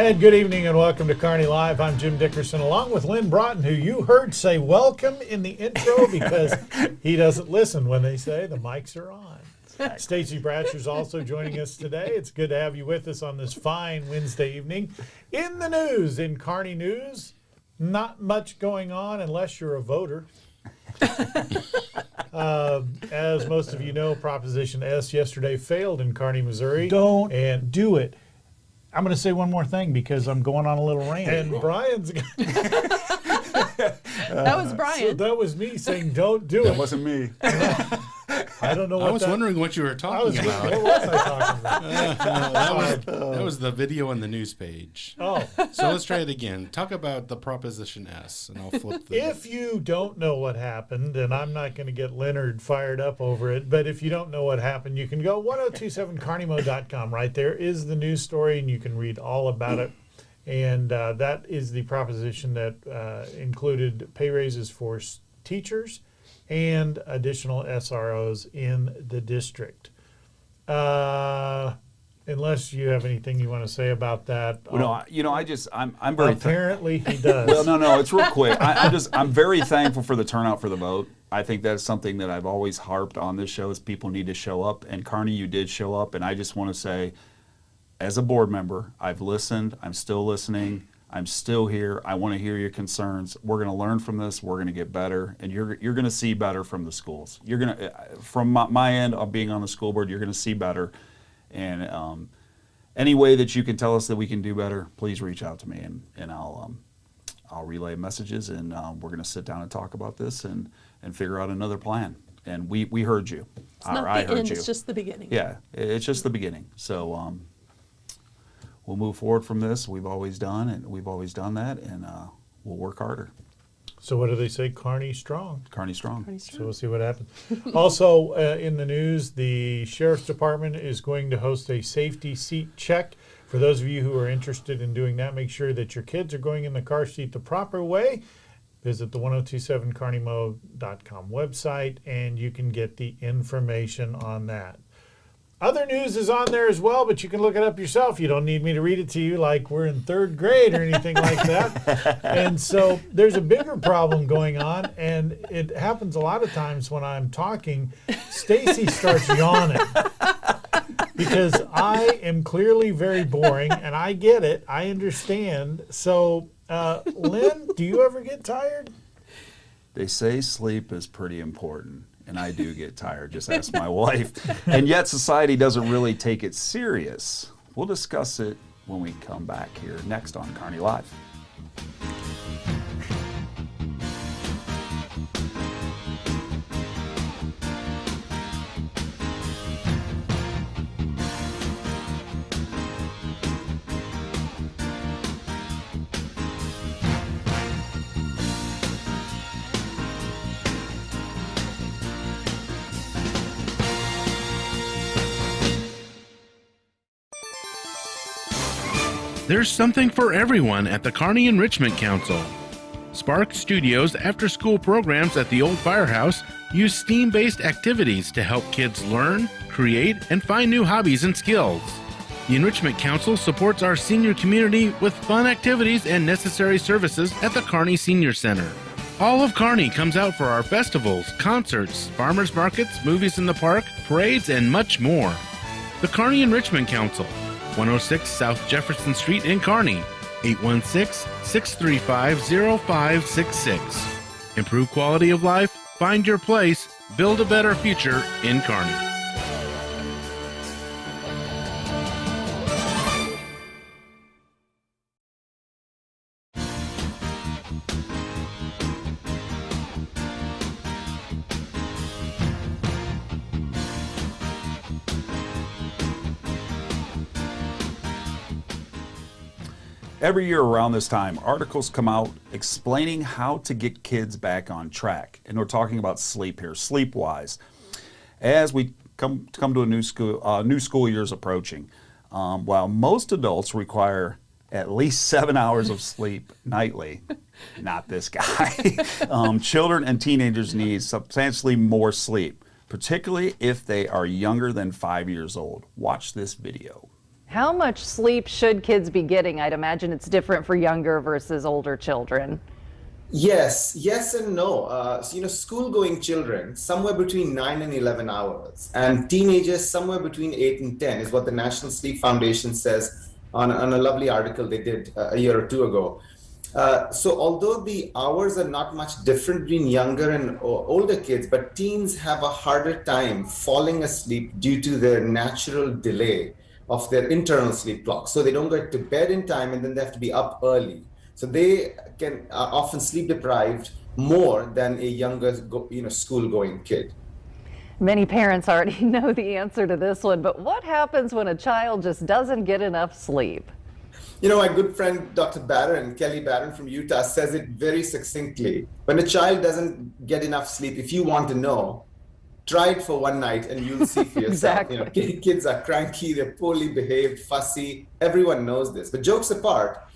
And good evening and welcome to Kearney Live. I'm Jim Dickerson along with Lynn Broughton, who you heard say welcome in the intro because he doesn't listen when they say the mics are on. Stacy Bratcher's also joining us today. It's good to have you with us on this fine Wednesday evening. In the news, in Kearney news, not much going on unless you're a voter. As most of you know, Proposition S yesterday failed in Kearney, Missouri. Don't do it. I'm going to say one more thing because I'm going on a little rant. And Brian's That was Brian. So that was me saying don't do it. That wasn't me. I don't know what I was wondering what you were talking about. What was I talking about? That was the video on the news page. Oh. So let's try it again. Talk about the Proposition S, and I'll flip the... If you don't know what happened, and I'm not going to get Leonard fired up over it, but if you don't know what happened, you can go 1027KMO.com. Right there is the news story, and you can read all about it. And that is the proposition that included pay raises for teachers and additional SROs in the district. Unless you have anything you want to say about that. Well, I'm very apparently he does. Well, no, it's real quick. I'm very thankful for the turnout for the vote. I think that's something that I've always harped on this show is people need to show up. And Kearney, you did show up, and I just want to say, as a board member, I've listened. I'm still listening. I'm still here. I want to hear your concerns. We're going to learn from this. We're going to get better, and you're going to see better from the schools. You're going to, from my end of being on the school board, you're going to see better. And any way that you can tell us that we can do better, please reach out to me, and I'll relay messages, and we're going to sit down and talk about this and figure out another plan. And we heard you. It's not I the heard end, you. it's just the beginning. Yeah, it's just the beginning. So we'll move forward from this. We've always done that, and we'll work harder. So what do they say? Kearney strong. Kearney strong. So we'll see what happens. Also, in the news, the Sheriff's Department is going to host a safety seat check. For those of you who are interested in doing that, make sure that your kids are going in the car seat the proper way. Visit the 1027KMO.com website, and you can get the information on that. Other news is on there as well, but you can look it up yourself. You don't need me to read it to you like we're in third grade or anything like that. And so there's a bigger problem going on, and it happens a lot of times when I'm talking. Stacy starts yawning because I am clearly very boring, and I get it. I understand. So, Lynn, do you ever get tired? They say sleep is pretty important. And I do get tired, just ask my wife. And yet society doesn't really take it serious. We'll discuss it when we come back here next on Kearney Live. There's something for everyone at the Kearney Enrichment Council. Spark Studios after-school programs at the old firehouse use STEAM-based activities to help kids learn, create, and find new hobbies and skills. The Enrichment Council supports our senior community with fun activities and necessary services at the Kearney Senior Center. All of Kearney comes out for our festivals, concerts, farmers markets, movies in the park, parades, and much more. The Kearney Enrichment Council, 106 South Jefferson Street in Kearney, 816-635-0566. Improve quality of life, find your place, build a better future in Kearney. Every year around this time, articles come out explaining how to get kids back on track. And we're talking about sleep here, sleep-wise. As we come to a new school year's approaching, while most adults require at least 7 hours of sleep nightly, not this guy, children and teenagers need substantially more sleep, particularly if they are younger than 5 years old. Watch this video. How much sleep should kids be getting? I'd imagine it's different for younger versus older children. Yes and no. School-going children, somewhere between 9 and 11 hours, and teenagers, somewhere between 8 and 10, is what the National Sleep Foundation says on a lovely article they did a year or two ago. So although the hours are not much different between younger and older kids, but teens have a harder time falling asleep due to their natural delay of their internal sleep clock. So they don't get to bed in time, and then they have to be up early. So they can often sleep deprived more than a younger, school-going kid. Many parents already know the answer to this one, but what happens when a child just doesn't get enough sleep? My good friend, Dr. Kelly Barron from Utah, says it very succinctly. When a child doesn't get enough sleep, if you want to know, try it for one night and you'll see for yourself. Exactly. Kids are cranky, they're poorly behaved, fussy. Everyone knows this. But jokes apart,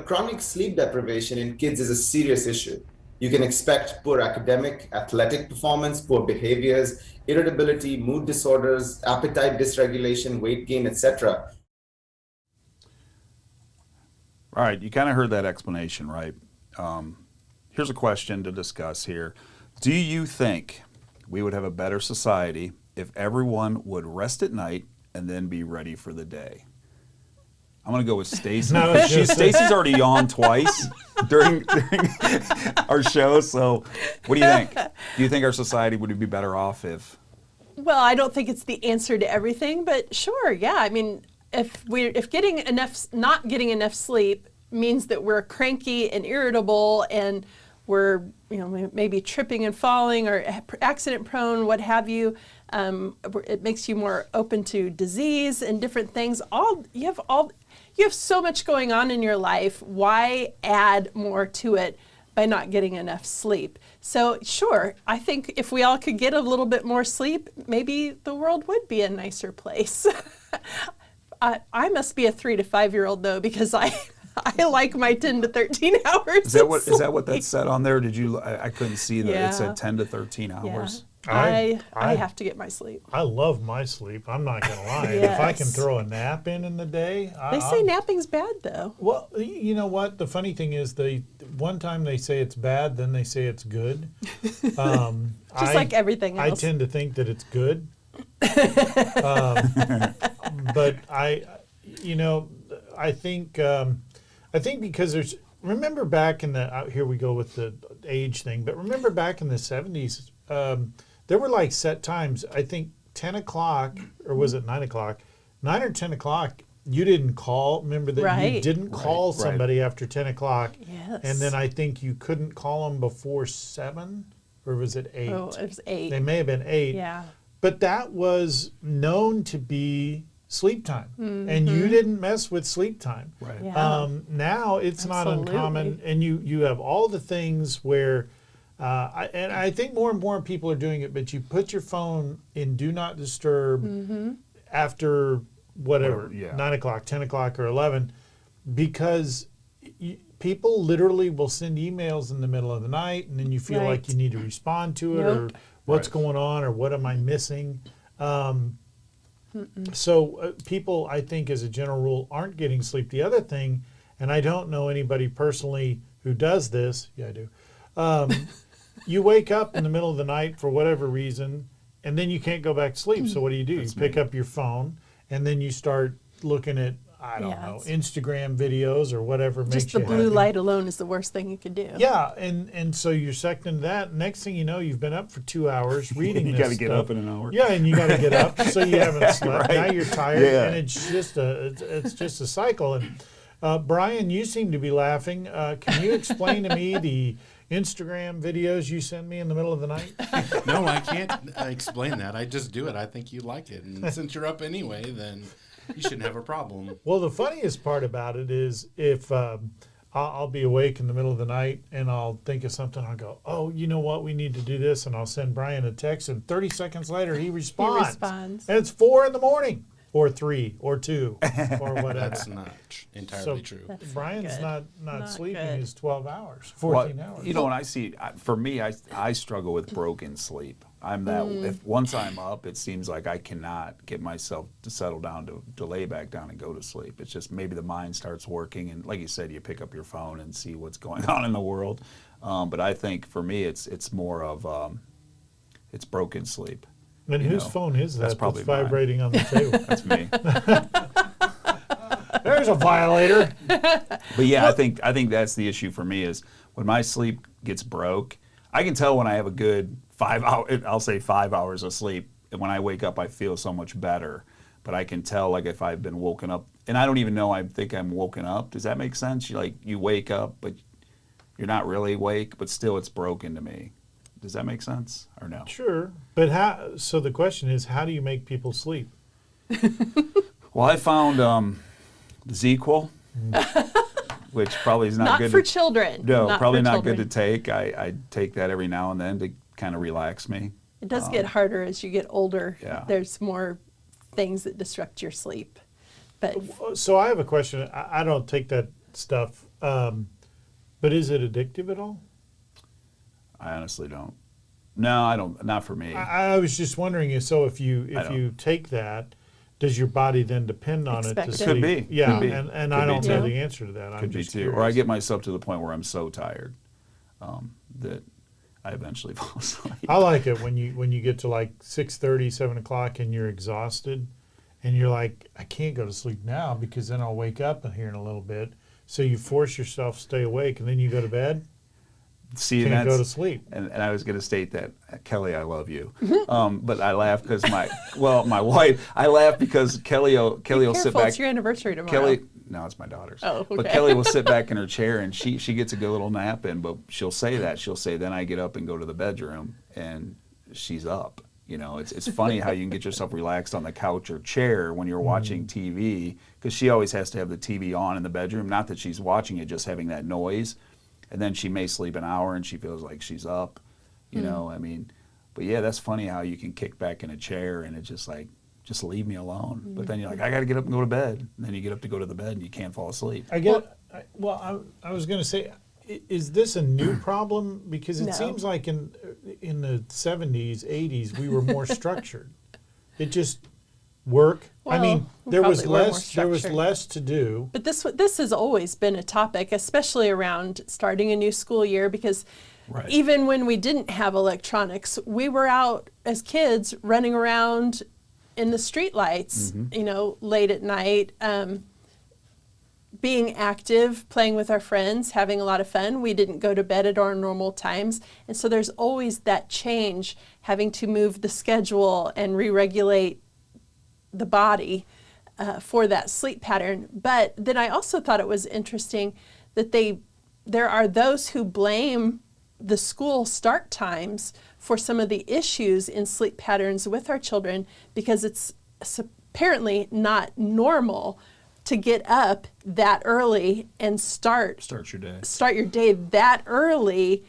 chronic sleep deprivation in kids is a serious issue. You can expect poor academic, athletic performance, poor behaviors, irritability, mood disorders, appetite dysregulation, weight gain, etc. All right, you kind of heard that explanation, right? Here's a question to discuss here. Do you think we would have a better society if everyone would rest at night and then be ready for the day? I'm going to go with Stacy. Stacy's already yawned twice during our show, so what do you think? Do you think our society would be better off if... Well, I don't think it's the answer to everything, but sure, yeah. I mean, if not getting enough sleep means that we're cranky and irritable and we're, maybe tripping and falling or accident prone, what have you, it makes you more open to disease and different things. You have so much going on in your life. Why add more to it by not getting enough sleep? So sure, I think if we all could get a little bit more sleep, maybe the world would be a nicer place. I must be a 3 to 5 year old though, because I like my 10 to 13 hours. Is that what that said on there? Did you? I couldn't see that. Yeah. It said 10 to 13 hours. Yeah. I have to get my sleep. I love my sleep. I'm not going to lie. Yes. If I can throw a nap in the day. They say napping's bad though. Well, you know what? The funny thing is, one time they say it's bad, then they say it's good. Just like everything else. I tend to think that it's good. But I think because remember back in here we go with the age thing, but remember back in the 70s, there were like set times. I think 10 o'clock, or was it 9 o'clock? 9 or 10 o'clock, you didn't call. Remember that Right. you didn't call somebody after 10 o'clock. Yes. And then I think you couldn't call them before 7, or was it 8? Oh, it was 8. They may have been 8. Yeah. But that was known to be sleep time, and you didn't mess with sleep time. Right. Yeah. Now it's not Absolutely. uncommon, and you have all the things where, I think more and more people are doing it, but you put your phone in do not disturb after whatever, 9 o'clock, 10 o'clock, or 11, because people literally will send emails in the middle of the night, and then you feel like you need to respond to it, or what's going on, or what am I missing? So people, I think, as a general rule, aren't getting sleep. The other thing, and I don't know anybody personally who does this. Yeah, I do. You wake up in the middle of the night for whatever reason, and then you can't go back to sleep. So what do? You pick up your phone, and then you start looking at, I don't know, Instagram videos or whatever makes you Just the blue happy. light alone is the worst thing you could do. Yeah, and so you're sucked into that. Next thing you know, you've been up for 2 hours reading You this got to get stuff. up in an hour. Yeah, and you got to get up, so you haven't slept. Right. Now you're tired, Yeah. and it's just a cycle. And Brian, you seem to be laughing. Can you explain to me the Instagram videos you send me in the middle of the night? No, I can't explain that. I just do it. I think you like it, and since you're up anyway, then you shouldn't have a problem. Well, the funniest part about it is if I'll be awake in the middle of the night and I'll think of something, I'll go, oh, you know what, we need to do this, and I'll send Brian a text, and 30 seconds later he responds. And it's 4 in the morning, or 3, or 2, or whatever. That's not entirely true. So Brian's not sleeping good. his 12 hours, 14 hours. You know, and I see, for me, I struggle with broken sleep. I'm that. If once I'm up, it seems like I cannot get myself to settle down to lay back down and go to sleep. It's just maybe the mind starts working, and like you said, you pick up your phone and see what's going on in the world. But I think for me, it's more of it's broken sleep. And whose phone is that? That's probably vibrating on the table. That's me. There's a violator. But yeah, I think that's the issue for me is when my sleep gets broke. I can tell when I have a good 5 hours. I'll say 5 hours of sleep, and when I wake up, I feel so much better. But I can tell like if I've been woken up, and I don't even know. I think I'm woken up. Does that make sense? You wake up, but you're not really awake, but still it's broken to me. Does that make sense or no? Sure, but how? So the question is, how do you make people sleep? Well, I found ZQL, which probably is not good for children. No, Not probably for not children. good to take. I take that every now and then to kind of relax me. It does get harder as you get older. Yeah. There's more things that disrupt your sleep. But So I have a question. I don't take that stuff, but is it addictive at all? I honestly don't. No, I don't. Not for me. I was just wondering. So if you take that, does your body then depend on Expect it it. to Could sleep? be. Yeah, Could be. and Could I be don't too. know the answer to that. I'm Could be just too. curious. Or I get myself to the point where I'm so tired that I eventually fall asleep. I like it when you get to like 6:30, 7 o'clock, and you're exhausted, and you're like, I can't go to sleep now because then I'll wake up here in a little bit. So you force yourself to stay awake, and then you go to bed. See, Can't and go to that's, sleep. and I was going to state that, Kelly, I love you. But I laugh because my wife, I laugh because Kelly will careful, sit back. it's your anniversary tomorrow. Kelly, no, it's my daughter's. Oh, okay. But Kelly will sit back in her chair and she gets a good little nap in, but she'll say that. She'll say, then I get up and go to the bedroom and she's up. You know, it's funny how you can get yourself relaxed on the couch or chair when you're watching TV, because she always has to have the TV on in the bedroom. Not that she's watching it, just having that noise. And then she may sleep an hour and she feels like she's up. You know, I mean, but yeah, that's funny how you can kick back in a chair and it's just like, just leave me alone. But then you're like, I got to get up and go to bed. And then you get up to go to the bed and you can't fall asleep. I get. I was going to say, is this a new problem? Because it No. seems like in the 70s, 80s, we were more structured. It just work. I Well, mean, we there was probably were more less. There was structured. less to do. But this has always been a topic, especially around starting a new school year, because Right. even when we didn't have electronics, we were out as kids running around in the streetlights, you know, late at night, being active, playing with our friends, having a lot of fun. We didn't go to bed at our normal times. And so there's always that change, having to move the schedule and re-regulate the body for that sleep pattern. But then I also thought it was interesting that there are those who blame the school start times for some of the issues in sleep patterns with our children, because it's apparently not normal to get up that early and start Start your day. your day that early,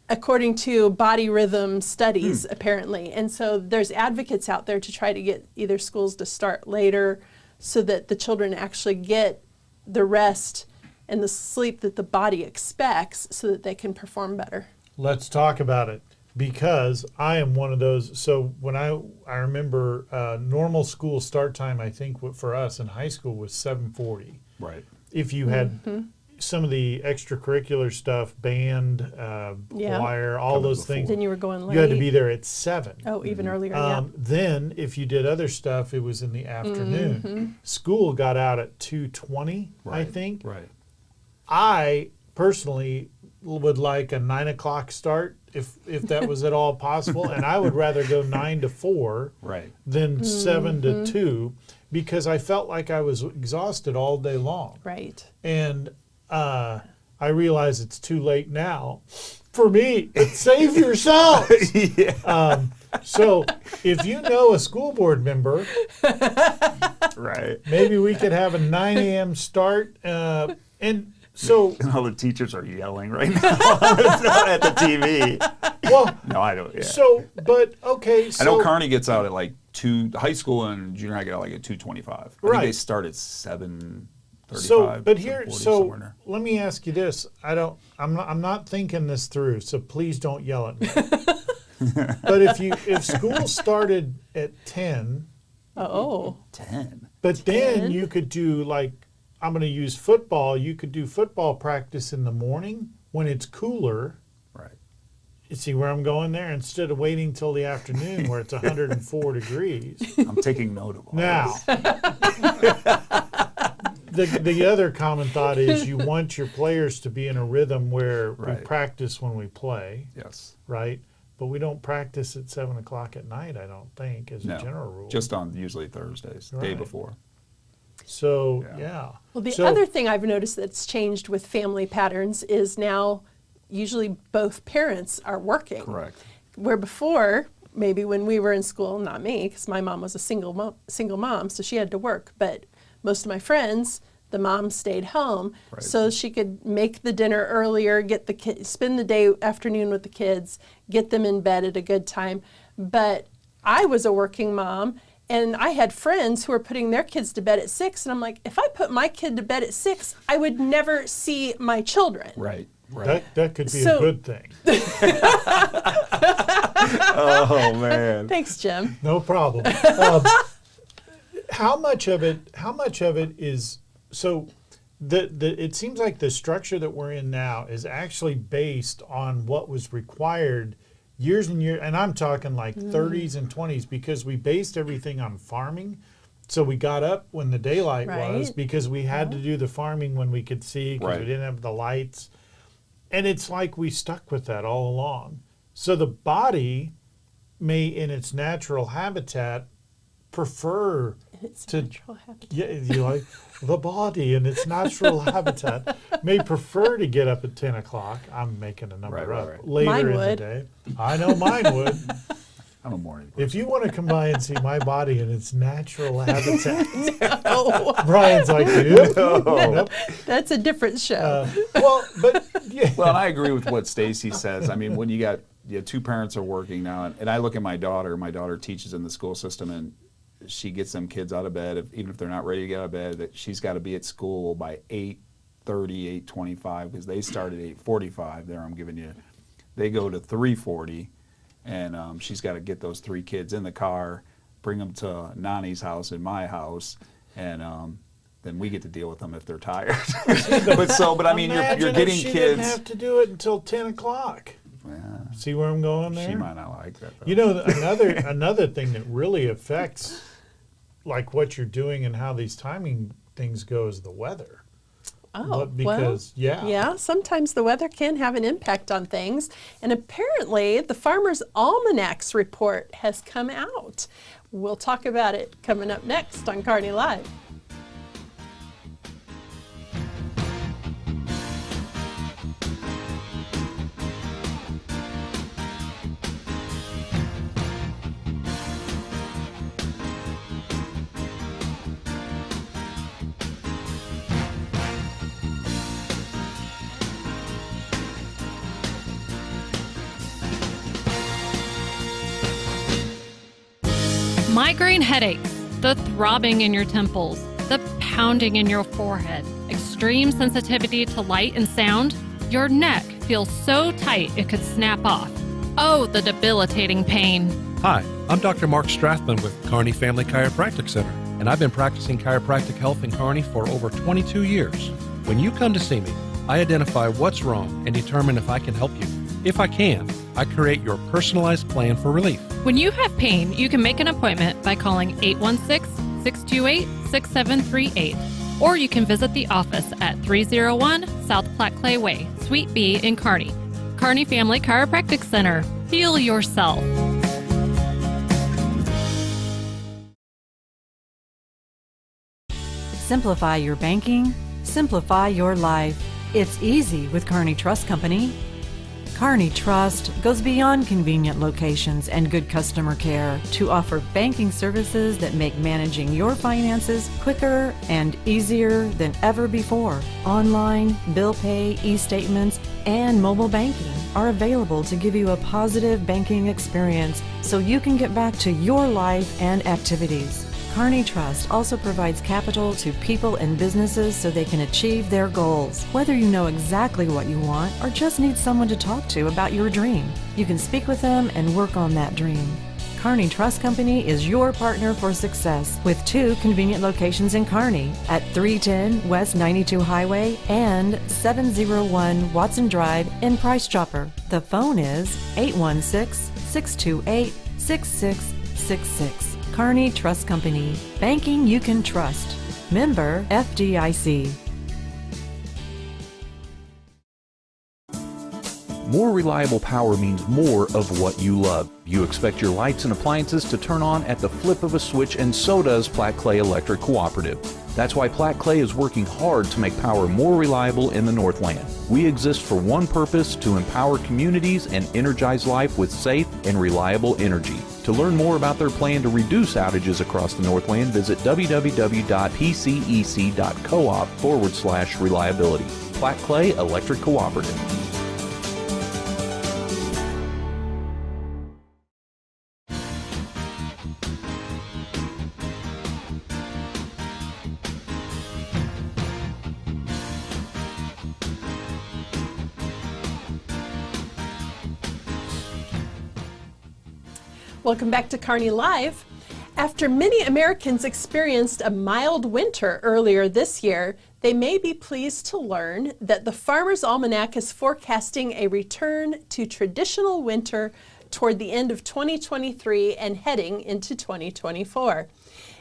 according to body rhythm studies, apparently. And so there's advocates out there to try to get either schools to start later so that the children actually get the rest and the sleep that the body expects so that they can perform better. Let's talk about it, because I am one of those. So when I remember normal school start time, I think for us in high school was 7:40. Right. If you had some of the extracurricular stuff, band, Yeah. choir, all those things, Then you were going late. you had to be there at 7. Oh, even earlier, yeah. Then if you did other stuff, it was in the afternoon. School got out at 2:20, I think. Right. I personally would like a 9 o'clock start if that was at all possible, and I would rather go 9 to 4 Right. than 7 to 2, because I felt like I was exhausted all day long. Right. And I realize it's too late now for me, but save yourself. So if you know a school board member, Right. maybe we could have a 9 a.m. start. And so, And all the teachers are yelling right now at the TV. well, No, I don't. Yeah. so, but okay. So, I know Kearney gets out at like 2. High school and junior high get out like at 2:25. I think Right. they start at 7:35. So, but here, 7:40, so somewhere in there. let me ask you this. I'm not thinking this through, so please don't yell at me. But if school started at 10, Oh. 10. but then 10? you could do like, I'm going to use football. You could do football practice in the morning when it's cooler. Right. You see where I'm going there? Instead of waiting till the afternoon where it's 104 degrees. I'm taking note of all Now, the other common thought is you want your players to be in a rhythm where we Right. practice when we play, this. Yes. right? But we don't practice at 7 o'clock at night, I don't think, as a general rule. Just on usually Thursdays, day Right. before. So, Yeah. yeah. Well, the So- other thing I've noticed that's changed with family patterns is now usually both parents are working. Correct. Where before, maybe when we were in school, not me, because my mom was a single mom, so she had to work. But most of my friends, the mom stayed home, Right. so she could make the dinner earlier, get the spend the afternoon with the kids, get them in bed at a good time. But I was a working mom, and I had friends who were putting their kids to bed at 6, and I'm like, if I put my kid to bed at 6, I would never see my children. Right. Right. That could be So- a good thing. Oh man. Thanks, Jim. No problem. How much of it is so? It seems like the structure that we're in now is actually based on what was required years and years, and I'm talking like 30s and 20s, because we based everything on farming. So we got up when the daylight was Right. because we had to do the farming when we could see, because Right. we didn't have the lights. And it's like we stuck with that all along. So the body may, in its natural habitat, prefer It's to natural habitat. yeah, you like the body in its natural habitat may prefer to get up at 10 o'clock. I'm making a number Right, up right. later Mine in the would. day. I know mine would. I'm a morning If you want to come by and see my body in its natural habitat, Oh, Brian's like, yep, nope. that's a different show. But yeah, Well, and I agree with what Stacy says. I mean, when you got two parents are working now, and I look at my daughter. My daughter teaches in the school system, and she gets them kids out of bed, even if they're not ready to get out of bed. That she's got to be at school by 8:30, 8:25, because they start at 8:45. There, I'm giving you. They go to 3:40, and she's got to get those three kids in the car, bring them to Nani's house and my house, and then we get to deal with them if they're tired. but I mean, you're imagine getting if she kids. didn't have to do it until 10 o'clock. Yeah, See where I'm going there? she might not like that. Though. You know, another thing that really affects like what you're doing and how these timing things go is the weather. Oh, because yeah, sometimes the weather can have an impact on things. And apparently, the Farmer's Almanac's report has come out. We'll talk about it coming up next on Kearney Live. Migraine headaches, the throbbing in your temples, the pounding in your forehead, extreme sensitivity to light and sound. Your neck feels so tight it could snap off. Oh, the debilitating pain. Hi, I'm Dr. Mark Strathman with Kearney Family Chiropractic Center, and I've been practicing chiropractic health in Kearney for over 22 years. When you come to see me, I identify what's wrong and determine if I can help you. If I can, I create your personalized plan for relief. When you have pain, you can make an appointment by calling 816-628-6738, or you can visit the office at 301 South Platte Clay Way, Suite B in Kearney. Kearney Family Chiropractic Center. Heal yourself. Simplify your banking, simplify your life. It's easy with Kearney Trust Company. Kearney Trust goes beyond convenient locations and good customer care to offer banking services that make managing your finances quicker and easier than ever before. Online, bill pay, e-statements, and mobile banking are available to give you a positive banking experience so you can get back to your life and activities. Kearney Trust also provides capital to people and businesses so they can achieve their goals. Whether you know exactly what you want or just need someone to talk to about your dream, you can speak with them and work on that dream. Kearney Trust Company is your partner for success with 2 convenient locations in Kearney at 310 West 92 Highway and 701 Watson Drive in Price Chopper. The phone is 816-628-6666. Kearney Trust Company. Banking you can trust. Member FDIC. More reliable power means more of what you love. You expect your lights and appliances to turn on at the flip of a switch, and so does Platte Clay Electric Cooperative. That's why Platte Clay is working hard to make power more reliable in the Northland. We exist for one purpose: to empower communities and energize life with safe and reliable energy. To learn more about their plan to reduce outages across the Northland, visit www.pcec.coop/reliability. Platte Clay Electric Cooperative. Welcome back to Kearney Live. After many Americans experienced a mild winter earlier this year, they may be pleased to learn that the Farmer's Almanac is forecasting a return to traditional winter toward the end of 2023 and heading into 2024.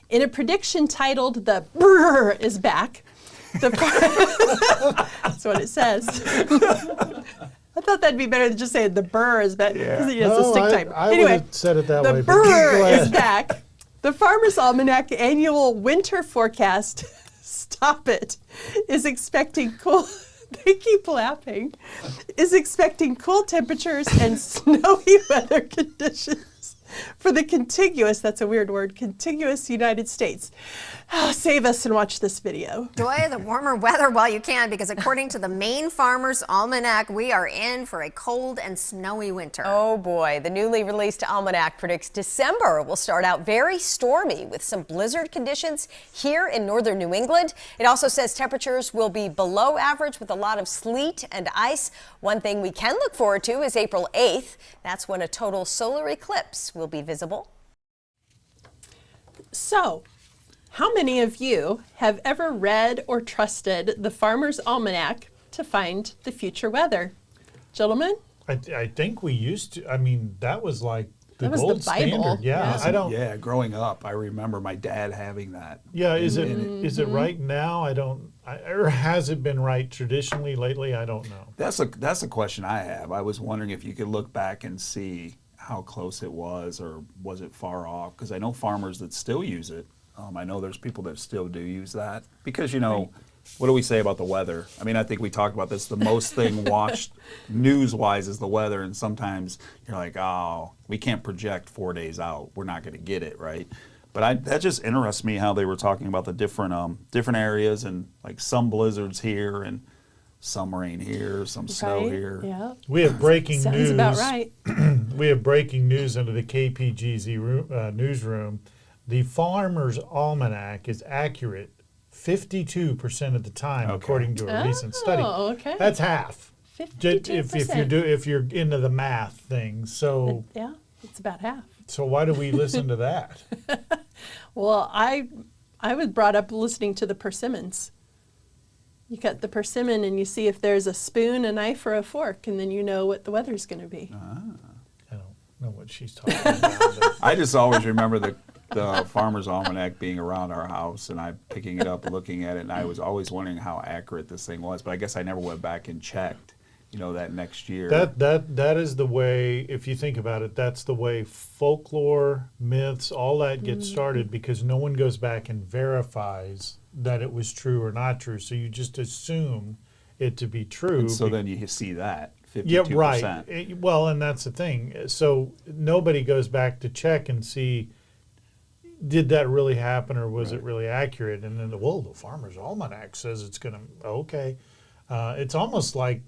In a prediction titled "The Brrr is Back," that's what it says. I thought that'd be better than just saying the burr is back. Yeah. It's a stick type. I would Anyway, have said it that the way. but burr is back. The Farmer's Almanac annual winter forecast, stop it, is expecting cool, they keep laughing, is expecting cool temperatures and snowy weather conditions for the contiguous, that's a weird word, contiguous United States. Oh, save us and watch this video. Enjoy the warmer weather while you can, because according to the Maine Farmer's Almanac, we are in for a cold and snowy winter. Oh boy, the newly released almanac predicts December will start out very stormy with some blizzard conditions here in northern New England. It also says temperatures will be below average with a lot of sleet and ice. One thing we can look forward to is April 8th. That's when a total solar eclipse will be visible. So, how many of you have ever read or trusted the Farmer's Almanac to find the future weather? Gentlemen? I think we used to. I mean, that was like the That was gold the Bible. standard. Yeah, I don't. Yeah, growing up, I remember my dad having that. Yeah, is it right now? I don't. Or has it been right traditionally lately? I don't know. That's a question I have. I was wondering if you could look back and see how close it was, or was it far off? Because I know farmers that still use it. I know there's people that still do use that because, you know, what do we say about the weather? I mean, I think we talked about this. The most thing watched news-wise is the weather, and sometimes you're like, oh, we can't project 4 days out. We're not going to get it, right? But that just interests me how they were talking about the different areas, and like some blizzards here and some rain here, some snow here. Yeah. We have breaking Sounds news. about right. We have breaking news under the KPGZ newsroom. The Farmer's Almanac is accurate 52% of the time, according to a recent study. Oh, okay. That's half. 52%. If you're into the math thing. So yeah, it's about half. So why do we listen to that? Well, I was brought up listening to the persimmons. You cut the persimmon and you see if there's a spoon, a knife, or a fork, and then you know what the weather's going to be. I don't know what she's talking about. I just always remember the Farmer's Almanac being around our house, and I picking it up and looking at it, and I was always wondering how accurate this thing was, but I guess I never went back and checked, you know, that next year. That is the way, if you think about it, that's the way folklore, myths, all that gets started, because no one goes back and verifies that it was true or not true. So you just assume it to be true. And so then you see that 52%. Yeah, right. Well, and that's the thing. So nobody goes back to check and see, did that really happen, or was it really accurate? And then, well, the Farmer's Almanac says it's going to, okay. It's almost like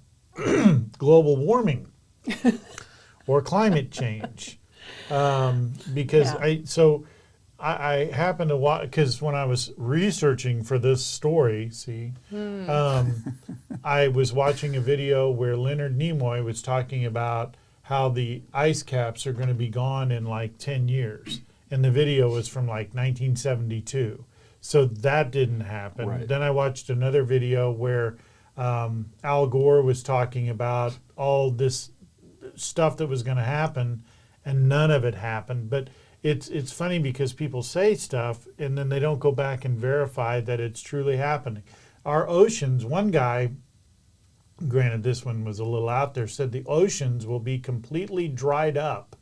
global warming or climate change. Because I happened to watch, because when I was researching for this story, I was watching a video where Leonard Nimoy was talking about how the ice caps are going to be gone in like 10 years. And the video was from like 1972. So that didn't happen. Right. Then I watched another video where Al Gore was talking about all this stuff that was going to happen, and none of it happened. But it's funny because people say stuff and then they don't go back and verify that it's truly happening. Our oceans, one guy, granted this one was a little out there, said the oceans will be completely dried up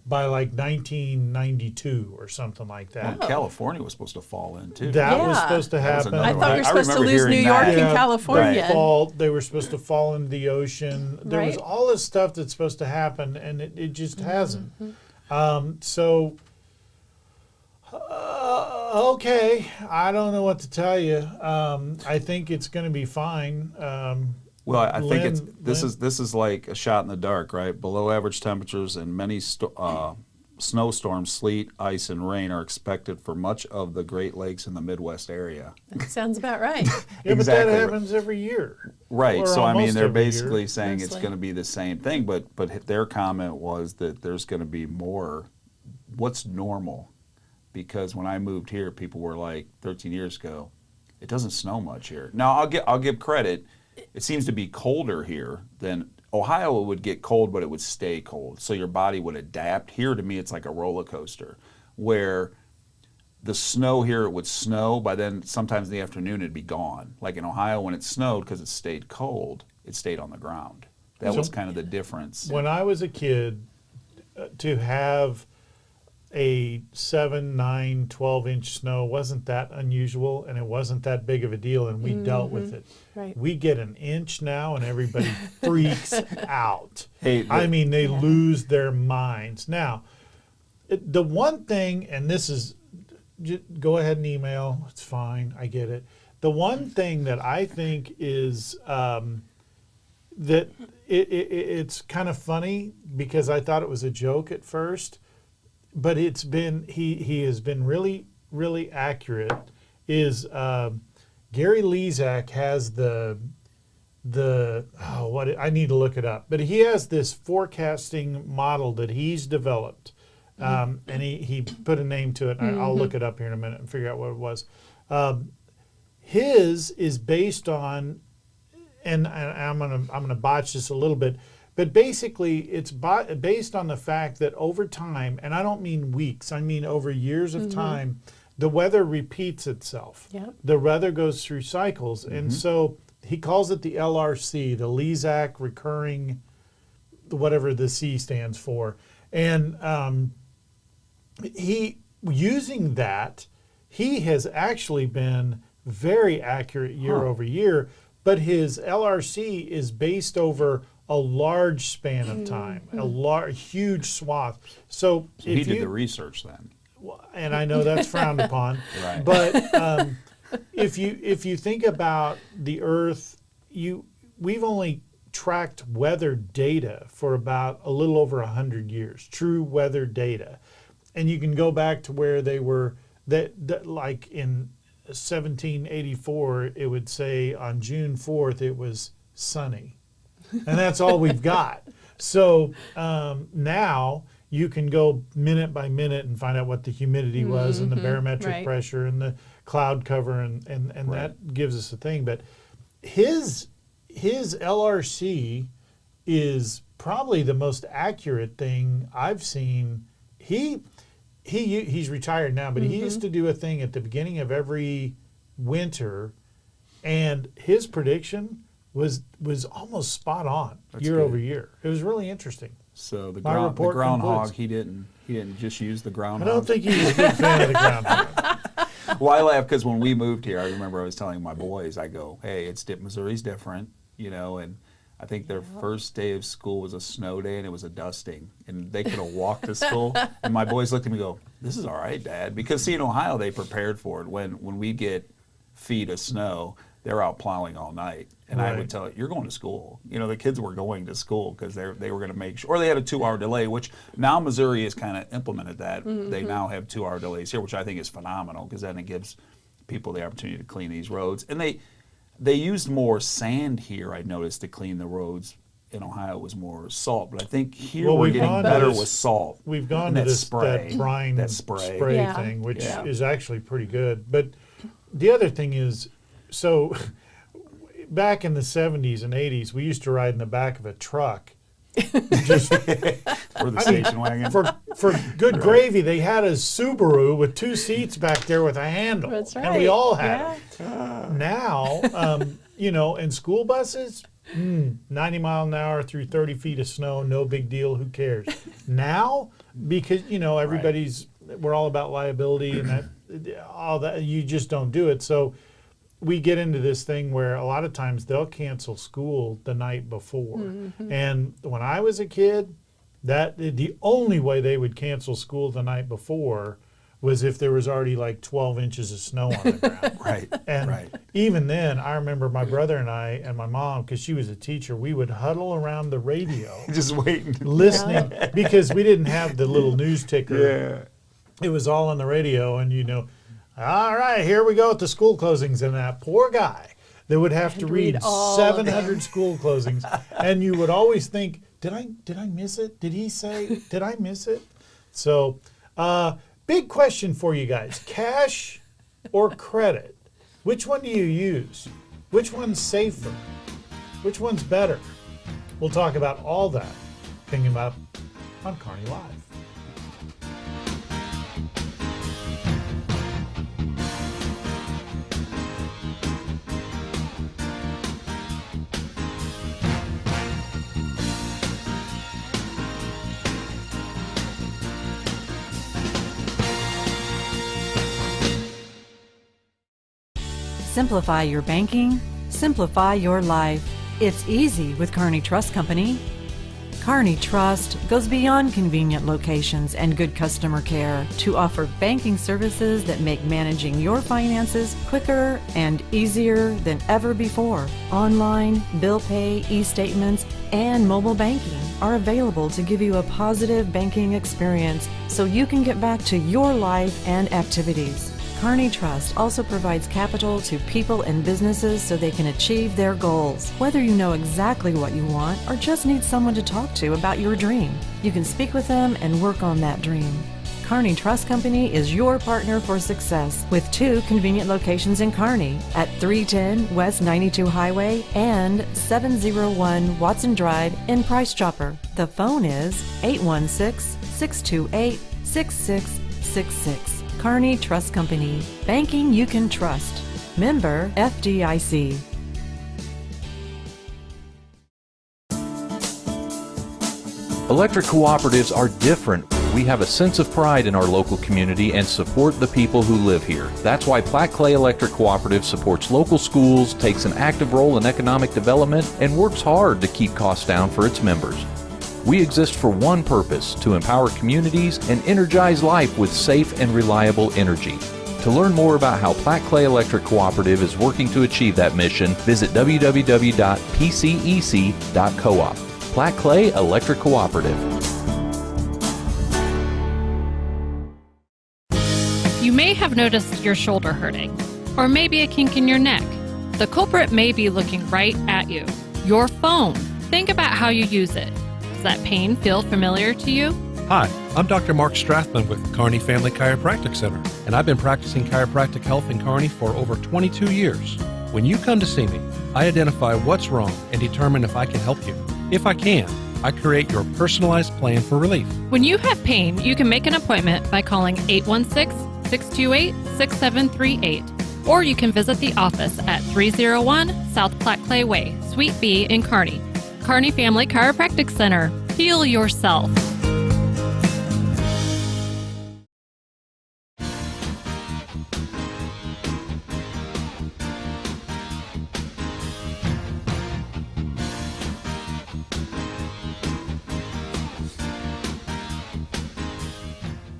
by like 1992 or something like that. Well, California was supposed to fall in too. That was supposed to That was happen. I another thought one. we were supposed to remember lose New hearing York that. and California. They were supposed to fall into the ocean. There was Right. all this stuff that's supposed to happen, and it just hasn't. Okay, I don't know what to tell you. I think it's going to be fine. Well, I think it's Lynn- this is like a shot in the dark, right? Below average temperatures and many snowstorms, sleet, ice, and rain are expected for much of the Great Lakes in the Midwest area. That sounds about right. Yeah, but Exactly. that happens every year. Right. Or So I mean, almost they're every year. basically saying it's Mostly. going to be the same thing, but their comment was that there's going to be more. What's normal? Because when I moved here, people were like 13 years ago, it doesn't snow much here. Now I'll give credit. It seems to be colder here than Ohio. It would get cold, but it would stay cold, so your body would adapt. Here, to me, it's like a roller coaster, where the snow here, it would snow, by then sometimes in the afternoon it'd be gone. Like in Ohio, when it snowed, because it stayed cold, it stayed on the ground. That So was kind of the difference. When I was a kid, to have a 7, 9, 12-inch snow wasn't that unusual, and it wasn't that big of a deal, and we dealt with it. Right. We get an inch now, and everybody freaks out. Hey, I mean, they lose their minds. Now, the one thing, and this is, go ahead and email, it's fine, I get it. The one thing that I think is that it's kind of funny, because I thought it was a joke at first, but it's been he has been really accurate. Is Gary Lezak has the I need to look it up, but he has this forecasting model that he's developed, and he put a name to it. And I'll look it up here in a minute and figure out what it was. His is based on, and I'm gonna botch this a little bit. But basically, it's based on the fact that over time, and I don't mean weeks, I mean over years of time, the weather repeats itself. Yep. The weather goes through cycles. And so he calls it the LRC, the Lezak recurring, whatever the C stands for. And using that, he has actually been very accurate year over year, but his LRC is based over a large span of time, a huge swath. So he did the research then. And I know that's frowned upon. Right. But if you think about the Earth, we've only tracked weather data for about a little over 100 years, true weather data, and you can go back to where they were that like in 1784, it would say on June 4th it was sunny. And that's all we've got. So now you can go minute by minute and find out what the humidity was and the barometric pressure and the cloud cover and that gives us a thing. But his LRC is probably the most accurate thing I've seen. He's retired now, but he used to do a thing at the beginning of every winter, and his prediction was almost spot on year over year. It was really interesting. So the report groundhog, concludes. he didn't just use the groundhog. I don't think he was a big fan of the groundhog. Well, I laugh because when we moved here, I remember I was telling my boys, I go, hey, Missouri's different, and I think their first day of school was a snow day and it was a dusting, and they could have walked to school. And my boys looked at me and go, this is all right, Dad. Because, see, in Ohio, they prepared for it. When we get feet of snow, they're out plowing all night. And I Right. would tell it, you're going to school. You know, the kids were going to school because they were going to make sure, or they had a 2-hour delay, which now Missouri has kind of implemented that. They now have 2-hour delays here, which I think is phenomenal because then it gives people the opportunity to clean these roads. And they used more sand here, I noticed, to clean the roads. In Ohio, it was more salt, but I think here we're getting better with salt. We've gone And to that this spray, that brine that spray. thing, which is actually pretty good. But the other thing is, so back in the 70s and 80s, we used to ride in the back of a truck. Just or the station wagon. For good gravy, they had a Subaru with 2 seats back there with a handle. That's right. And we all had it. Now, you know, in school buses, 90 mile an hour through 30 feet of snow, no big deal, who cares? Now, because, you know, we're all about liability and all that, you just don't do it. So we get into this thing where a lot of times they'll cancel school the night before. And when I was a kid, the only way they would cancel school the night before was if there was already like 12 inches of snow on the ground. Right. And even then, I remember my brother and I and my mom, because she was a teacher, we would huddle around the radio. Just waiting. Listening, because we didn't have the little news ticker. Yeah. It was all on the radio, and you know, all right, here we go with the school closings. And that poor guy that would have to read all 700 school closings. And you would always think, did I miss it? Did he say, did I miss it? So, big question for you guys. Cash or credit? Which one do you use? Which one's safer? Which one's better? We'll talk about all that coming up on Kearney Live. Simplify your banking, simplify your life. It's easy with Kearney Trust Company. Kearney Trust goes beyond convenient locations and good customer care to offer banking services that make managing your finances quicker and easier than ever before. Online, bill pay, e-statements, and mobile banking are available to give you a positive banking experience so you can get back to your life and activities. Kearney Trust also provides capital to people and businesses so they can achieve their goals. Whether you know exactly what you want or just need someone to talk to about your dream, you can speak with them and work on that dream. Kearney Trust Company is your partner for success with 2 convenient locations in Kearney at 310 West 92 Highway and 701 Watson Drive in Price Chopper. The phone is 816-628-6666. Kearney Trust Company. Banking you can trust. Member FDIC. Electric cooperatives are different. We have a sense of pride in our local community and support the people who live here. That's why Platte Clay Electric Cooperative supports local schools, takes an active role in economic development, and works hard to keep costs down for its members. We exist for one purpose, to empower communities and energize life with safe and reliable energy. To learn more about how Platte Clay Electric Cooperative is working to achieve that mission, visit www.pcec.coop. Platte Clay Electric Cooperative. You may have noticed your shoulder hurting, or maybe a kink in your neck. The culprit may be looking right at you. Your phone. Think about how you use it. Does that pain feel familiar to you? Hi, I'm Dr. Mark Strathman with Kearney Family Chiropractic Center, and I've been practicing chiropractic health in Kearney for over 22 years. When you come to see me, I identify what's wrong and determine if I can help you. If I can, I create your personalized plan for relief. When you have pain, you can make an appointment by calling 816-628-6738, or you can visit the office at 301 South Platte Clay Way, Suite B in Kearney. Kearney Family Chiropractic Center. Heal yourself.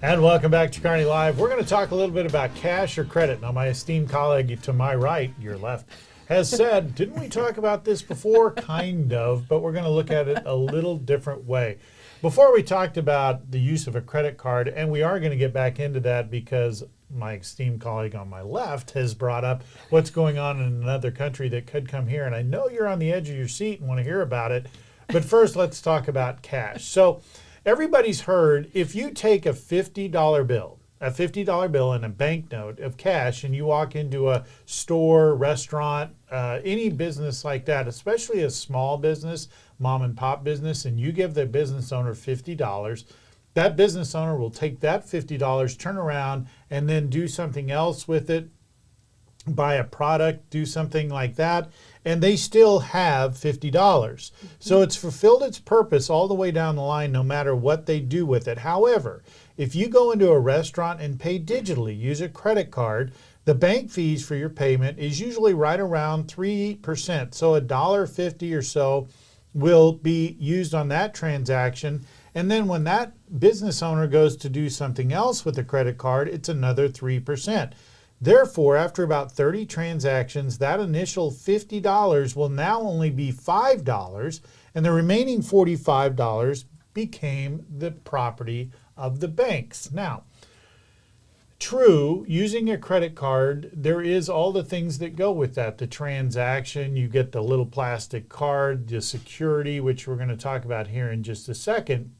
And welcome back to Kearney Live. We're going to talk a little bit about cash or credit. Now, my esteemed colleague to my right, your left, has said, didn't we talk about this before? Kind of, but we're going to look at it a little different way. Before we talked about the use of a credit card, and we are going to get back into that because my esteemed colleague on my left has brought up what's going on in another country that could come here. And I know you're on the edge of your seat and want to hear about it. But first, let's talk about cash. So everybody's heard, if you take a $50 bill and a banknote of cash, and you walk into a store, restaurant, any business like that, especially a small business, mom and pop business, and you give the business owner $50, that business owner will take that $50, turn around, and then do something else with it, buy a product, do something like that, and they still have $50. So it's fulfilled its purpose all the way down the line, no matter what they do with it. However, if you go into a restaurant and pay digitally, use a credit card, the bank fees for your payment is usually right around 3%. So $1.50 or so will be used on that transaction. And then when that business owner goes to do something else with the credit card, it's another 3%. Therefore, after about 30 transactions, that initial $50 will now only be $5, and the remaining $45 became the property of the banks. Now, true, using a credit card, there is all the things that go with that. The transaction, you get the little plastic card, the security, which we're going to talk about here in just a second.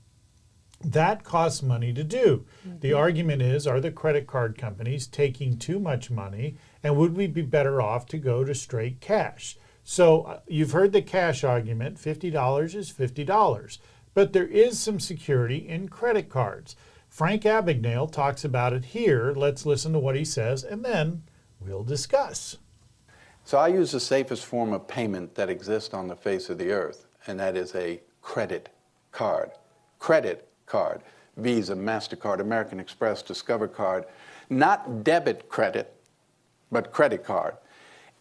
That costs money to do. The argument is, are the credit card companies taking too much money, and would we be better off to go to straight cash? So you've heard the cash argument, $50 is $50, but there is some security in credit cards. Frank Abagnale talks about it here. Let's listen to what he says, and then we'll discuss. So I use the safest form of payment that exists on the face of the earth, and that is a credit card. Credit card, Visa, MasterCard, American Express, Discover card, not debit credit, but credit card.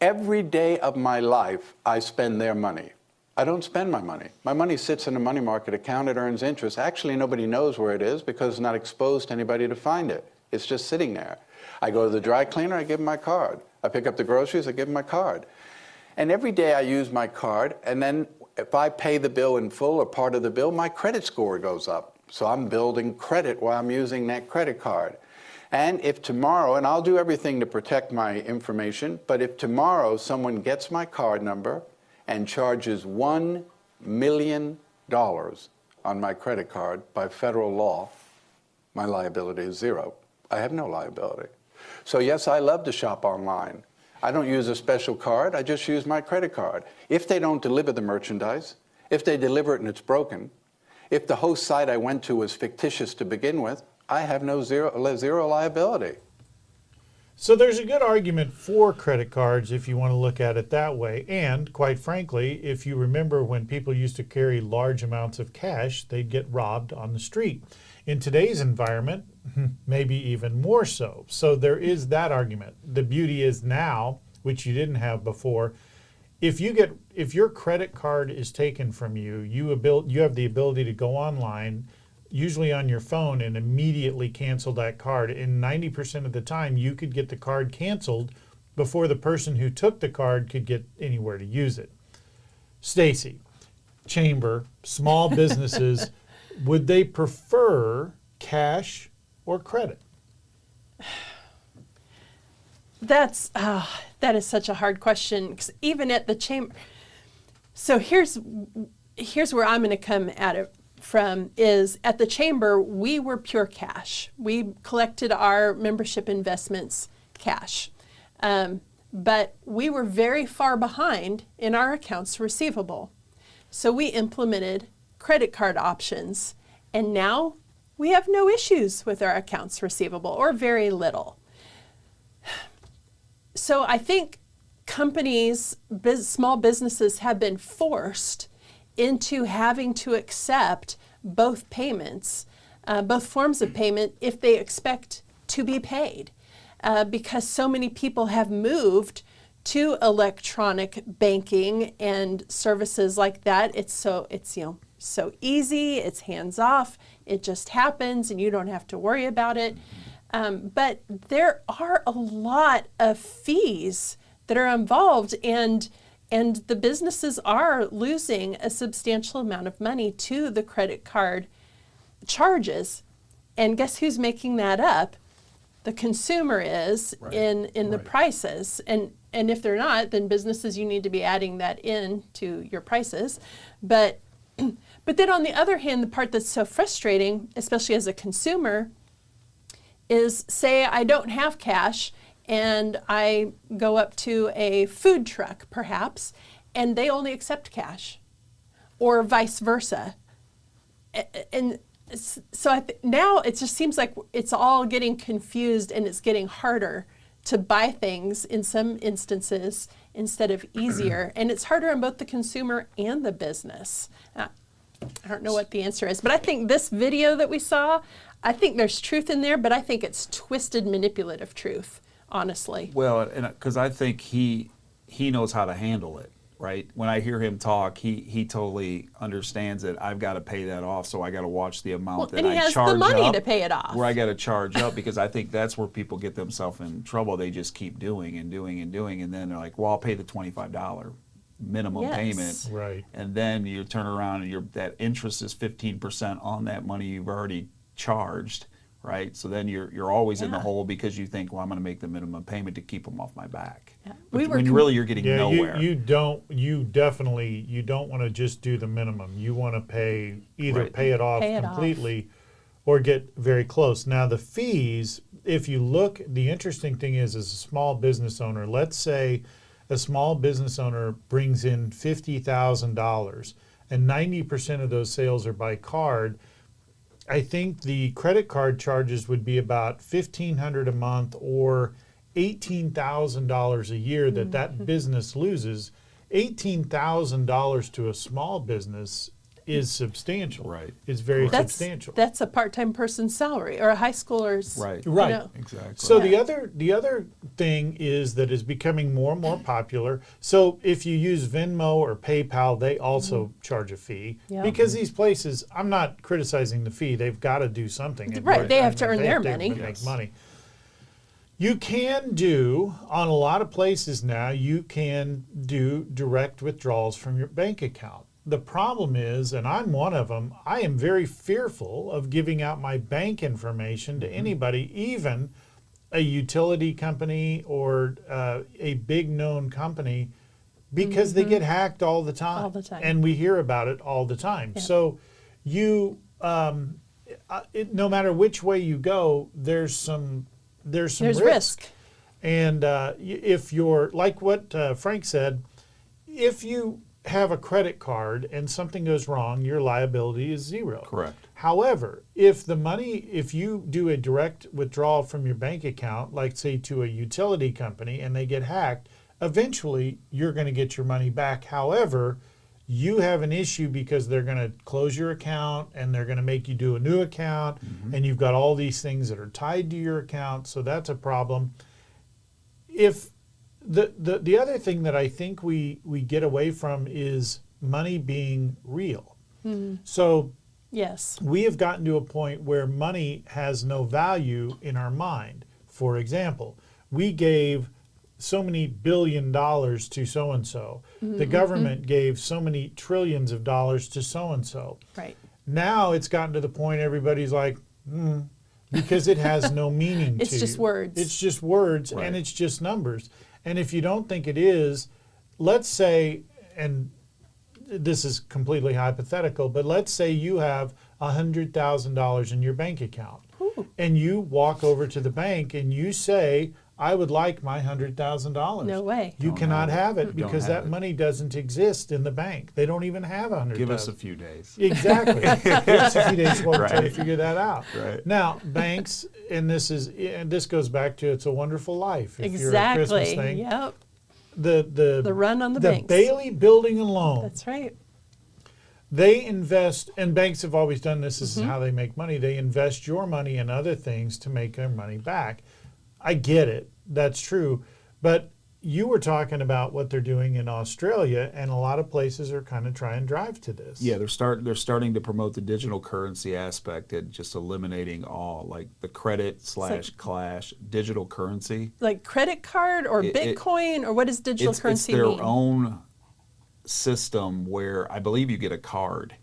Every day of my life, I spend their money. I don't spend my money. My money sits in a money market account. It earns interest. Actually, nobody knows where it is because it's not exposed to anybody to find it. It's just sitting there. I go to the dry cleaner, I give them my card. I pick up the groceries, I give them my card. And every day I use my card, and then if I pay the bill in full or part of the bill, my credit score goes up. So I'm building credit while I'm using that credit card. And if tomorrow, and I'll do everything to protect my information, but if tomorrow someone gets my card number and charges $1 million on my credit card by federal law, my liability is zero. I have no liability. So yes, I love to shop online. I don't use a special card, I just use my credit card. If they don't deliver the merchandise, if they deliver it and it's broken, if the host site I went to was fictitious to begin with, I have zero liability. So there's a good argument for credit cards if you want to look at it that way. And quite frankly, if you remember when people used to carry large amounts of cash, they'd get robbed on the street. In today's environment, maybe even more so. So there is that argument. The beauty is now, which you didn't have before, if your credit card is taken from you, you have the ability to go online, usually on your phone, and immediately cancel that card. And 90% of the time, you could get the card canceled before the person who took the card could get anywhere to use it. Stacy, Chamber, small businesses, would they prefer cash or credit? That is such a hard question, because even at the chamber. So here's where I'm going to come at it from, is at the chamber, we were pure cash. We collected our membership investments cash. But we were very far behind in our accounts receivable. So we implemented credit card options, and now we have no issues with our accounts receivable, or very little. So I think companies, small businesses have been forced into having to accept both payments, both forms of payment, if they expect to be paid, because so many people have moved to electronic banking and services like that. It's so easy, it's hands off, it just happens, and you don't have to worry about it. But there are a lot of fees that are involved, and the businesses are losing a substantial amount of money to the credit card charges. And guess who's making that up? The consumer is in the prices. And if they're not, then businesses, you need to be adding that in to your prices. But then on the other hand, the part that's so frustrating, especially as a consumer, is say I don't have cash and I go up to a food truck perhaps, and they only accept cash, or vice versa. And so now it just seems like it's all getting confused, and it's getting harder to buy things in some instances instead of easier. And it's harder on both the consumer and the business. I don't know what the answer is, but I think this video that we saw, I think there's truth in there, but I think it's twisted, manipulative truth, honestly. Well, because I think he knows how to handle it, right? When I hear him talk, he totally understands that I've got to pay that off, so I got to watch the amount that and he I has charge the money up, to pay it off. where I got to charge up, because I think that's where people get themselves in trouble. They just keep doing and doing and doing, and then they're like, well, I'll pay the $25 minimum payment, right? And then you turn around and that interest is 15% on that money you've already charged, right? So then you're always in the hole, because you think, well, I'm going to make the minimum payment to keep them off my back. Yeah. But when really you're getting nowhere. You don't want to just do the minimum. You want to pay pay it off completely or get very close. Now the fees, if you look, the interesting thing is, as a small business owner, let's say a small business owner brings in $50,000 and 90% of those sales are by card. I think the credit card charges would be about $1,500 a month or $18,000 a year that business loses. $18,000 to a small business is substantial. Right. It's very substantial. That's a part-time person's salary, or a high schooler's. Right. Right. You know. Exactly. So the other thing is that is becoming more and more popular. So if you use Venmo or PayPal, they also charge a fee, because these places, I'm not criticizing the fee. They've got to do something. Right. They have to earn their money. Make money. You can do, on a lot of places now, you can do direct withdrawals from your bank account. The problem is, and I'm one of them, I am very fearful of giving out my bank information to anybody, even a utility company or a big known company, because they get hacked all the time. All the time. And we hear about it all the time. Yeah. So you, no matter which way you go, there's risk. And if you're, like what Frank said, if you have a credit card and something goes wrong, your liability is zero. Correct. However, if you do a direct withdrawal from your bank account, like say to a utility company, and they get hacked, eventually you're going to get your money back. However, you have an issue because they're going to close your account and they're going to make you do a new account, and you've got all these things that are tied to your account, so that's a problem. If the other thing that I think we get away from is money being real. So yes, we have gotten to a point where money has no value in our mind. For example, we gave so many $1 billion to so-and-so. The government gave so many trillions of dollars to so-and-so. Right. Now it's gotten to the point everybody's like, because it has no meaning It's just words. It's just words, and it's just numbers. And if you don't think it is, let's say, and this is completely hypothetical, but let's say you have $100,000 in your bank account. Ooh. And you walk over to the bank and you say, I would like my $100,000. No way. You cannot have it because that money doesn't exist in the bank. They don't even have $100,000. Give us a few days. Exactly. Give us a few days while we try to figure that out. Right. Now, banks, and this goes back to It's a Wonderful Life. If you're a Christmas thing. Yep. The run on the banks. The Bailey Building and Loan. That's right. They invest, and banks have always done this. This is how they make money. They invest your money in other things to make their money back. I get it. That's true. But you were talking about what they're doing in Australia, and a lot of places are kind of try and drive to this. Yeah, they're starting to promote the digital currency aspect and just eliminating all like the credit / cash digital currency. Like credit card or Bitcoin, or what does digital currency mean? It's their own system where I believe you get a card,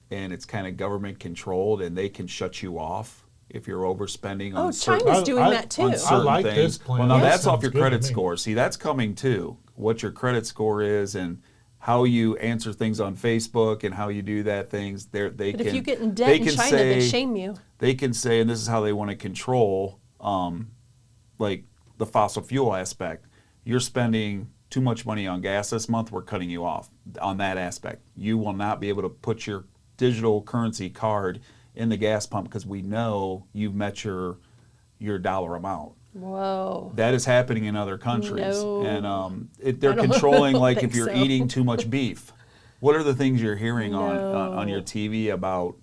and it's kind of government controlled, and they can shut you off if you're overspending on China's doing that too. I like this plan. Well, now that's Sounds off your good to credit me. score. See, that's coming too. What your credit score is and how you answer things on Facebook and how you do that things. But if you get in debt in China, they shame you. They can say, and this is how they want to control, like the fossil fuel aspect. You're spending too much money on gas this month. We're cutting you off on that aspect. You will not be able to put your digital currency card in the gas pump because we know you've met your dollar amount. Whoa. That is happening in other countries. No. And they're controlling, like if you're eating too much beef. What are the things you're hearing on your TV about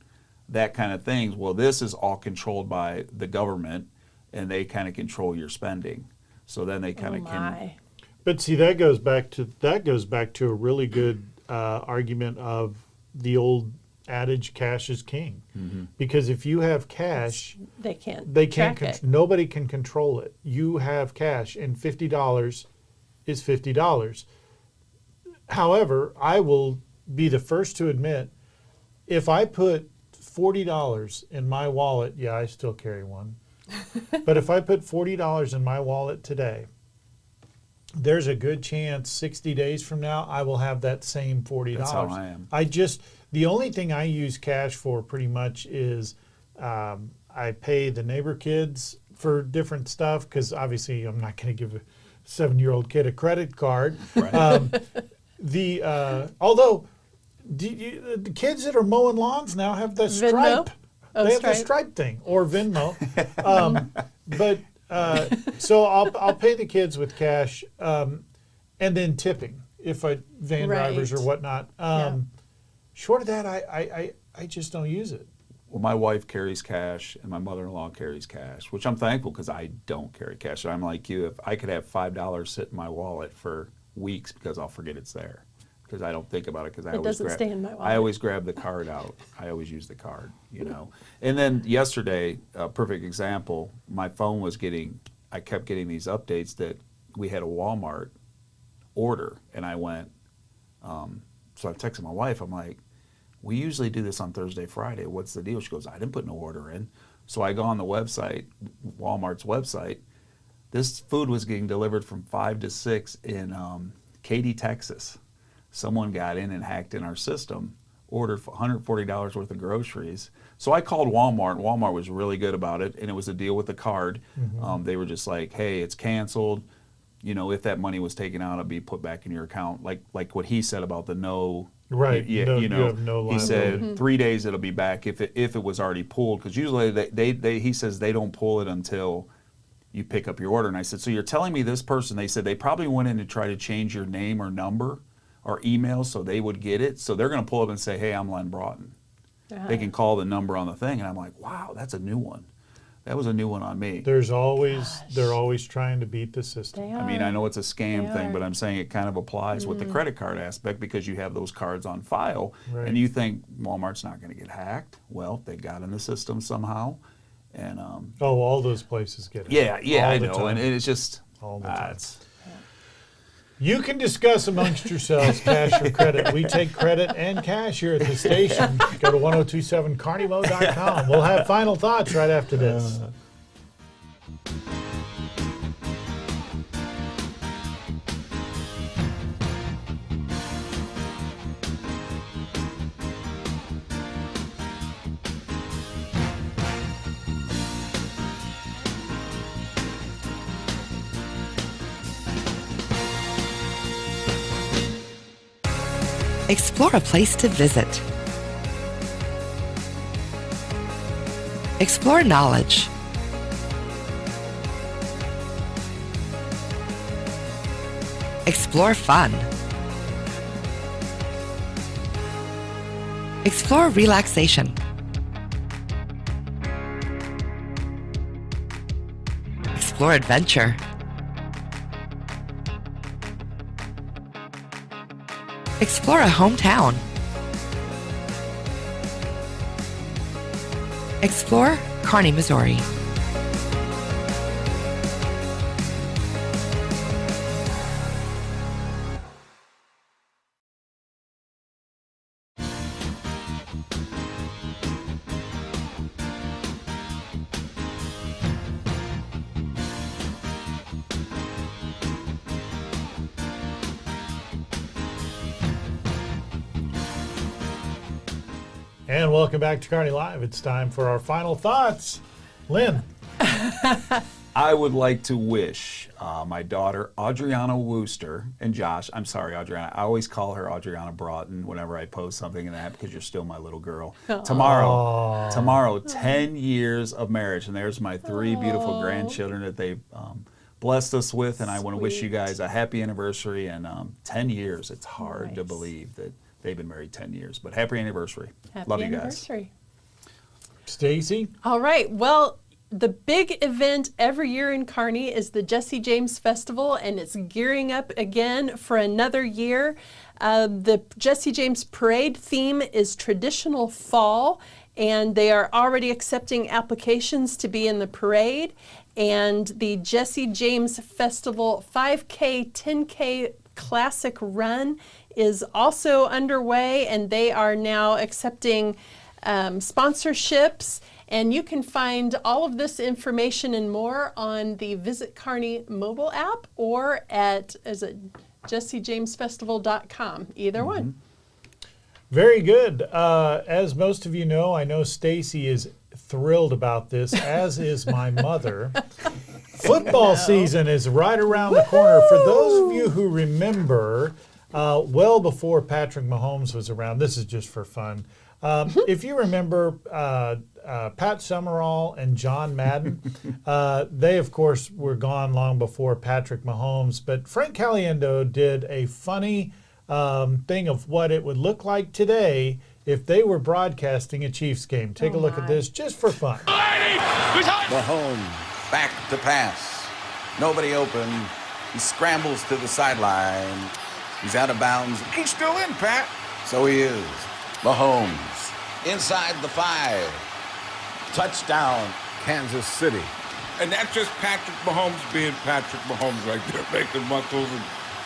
that kind of things? Well, this is all controlled by the government, and they kind of control your spending. So then they kind of can. But see, that goes back to a really good argument of the old adage, cash is king. Mm-hmm. Because if you have cash, they can't track it. Nobody can control it. You have cash, and $50 is $50. However, I will be the first to admit, if I put $40 in my wallet, yeah, I still carry one. But if I put $40 in my wallet today, there's a good chance 60 days from now I will have that same $40. That's how I am. The only thing I use cash for pretty much is I pay the neighbor kids for different stuff because obviously I'm not going to give a 7-year-old kid a credit card. Right. Although the kids that are mowing lawns now have the Stripe. Venmo? They have the Stripe thing, or Venmo. So I'll pay the kids with cash, and then tipping if van drivers or whatnot. Short of that, I just don't use it. Well, my wife carries cash, and my mother-in-law carries cash, which I'm thankful because I don't carry cash. I'm like you. If I could have $5 sit in my wallet for weeks because I'll forget it's there because I don't think about it because stay in my wallet. I always grab the card out. I always use the card, you know. And then yesterday, a perfect example, my phone I kept getting these updates that we had a Walmart order, and I went, so I texted my wife, I'm like, we usually do this on Thursday, Friday. What's the deal? She goes, I didn't put no order in. So I go on the website, Walmart's website. This food was getting delivered from 5 to 6 in Katy, Texas. Someone got in and hacked in our system, ordered $140 worth of groceries. So I called Walmart. Walmart was really good about it, and it was a deal with the card. Mm-hmm. They were just like, hey, it's canceled. You know, if that money was taken out, it'll be put back in your account. Like what he said about the no. Right. Yeah. No, you know, you have no he said Mm-hmm. 3 days it'll be back if it was already pulled, because usually he says they don't pull it until you pick up your order. And I said, so you're telling me this person? They said they probably went in to try to change your name or number or email so they would get it. So they're going to pull up and say, hey, I'm Len Broughton. They can call the number on the thing, and I'm like, wow, that's a new one. That was a new one on me. They're always trying to beat the system. I mean, I know it's a scam thing, but I'm saying it kind of applies with the credit card aspect because you have those cards on file, and you think Walmart's not going to get hacked. Well, they got in the system somehow, and all those places get hacked. Yeah, I know, and it's just all the time. You can discuss amongst yourselves cash or credit. We take credit and cash here at the station. Go to 1027carnymo.com. We'll have final thoughts right after this. Explore a place to visit. Explore knowledge. Explore fun. Explore relaxation. Explore adventure. Explore a hometown. Explore Kearney, Missouri. And welcome back to Kearney Live. It's time for our final thoughts. Lynn. I would like to wish my daughter, Adriana Wooster, and Josh, I'm sorry, Adriana. I always call her Adriana Broughton whenever I post something in that because you're still my little girl. Aww. Tomorrow, 10 years of marriage. And there's my 3 beautiful grandchildren that they've blessed us with. And I want to wish you guys a happy anniversary. And 10 years, it's hard to believe that they've been married 10 years. But happy anniversary. Love you guys. Stacy? All right. Well, the big event every year in Kearney is the Jesse James Festival, and it's gearing up again for another year. The Jesse James Parade theme is traditional fall, and they are already accepting applications to be in the parade. And the Jesse James Festival 5K, 10K Classic Run is also underway, and they are now accepting sponsorships. And you can find all of this information and more on the Visit Kearney mobile app or at jessejamesfestival.com. Either one. Very good. As most of you know, I know Stacy is thrilled about this, as is my mother. Football season is right around the corner. For those of you who remember, well before Patrick Mahomes was around, this is just for fun. If you remember Pat Summerall and John Madden, they, of course, were gone long before Patrick Mahomes. But Frank Caliendo did a funny thing of what it would look like today if they were broadcasting a Chiefs game. Take a look at this just for fun. Mahomes back to pass. Nobody open. He scrambles to the sideline. He's out of bounds. He's still in, Pat. So he is. Mahomes inside the 5. Touchdown, Kansas City. And that's just Patrick Mahomes being Patrick Mahomes right there, making muscles. And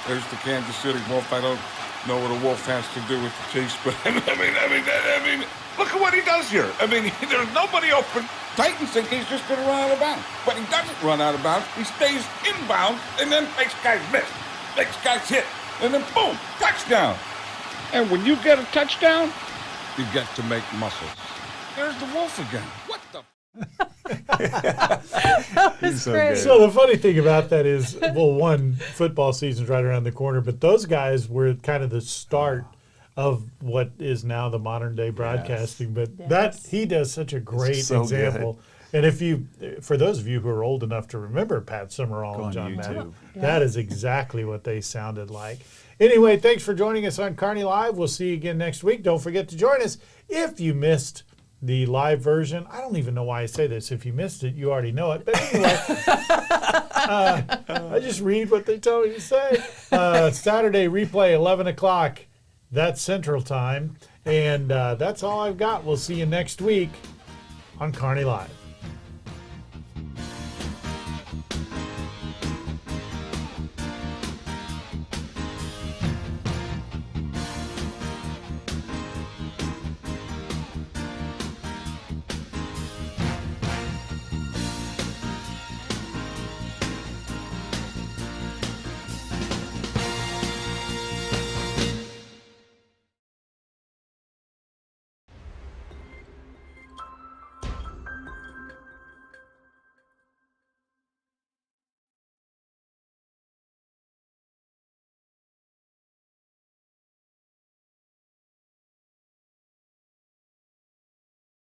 there's the Kansas City Wolf. I don't know what a wolf has to do with the Chiefs, but I mean, look at what he does here. I mean, there's nobody open. Titans think he's just going to run out of bounds, but he doesn't run out of bounds. He stays in bounds and then makes guys miss, makes guys hit, and then boom, touchdown. And when you get a touchdown, you get to make muscles. There's the wolf again. What the? He's so great. So the funny thing about that is, well, one, football season's right around the corner, but those guys were kind of the start of what is now the modern day broadcasting. But that he does such a great example. And if you, for those of you who are old enough to remember Pat Summerall and John Madden, that is exactly what they sounded like. Anyway, thanks for joining us on Kearney Live. We'll see you again next week. Don't forget to join us if you missed the live version. I don't even know why I say this. If you missed it, you already know it. But anyway, I just read what they tell me to say. Saturday replay, 11 o'clock. That's Central Time. And that's all I've got. We'll see you next week on Kearney Live.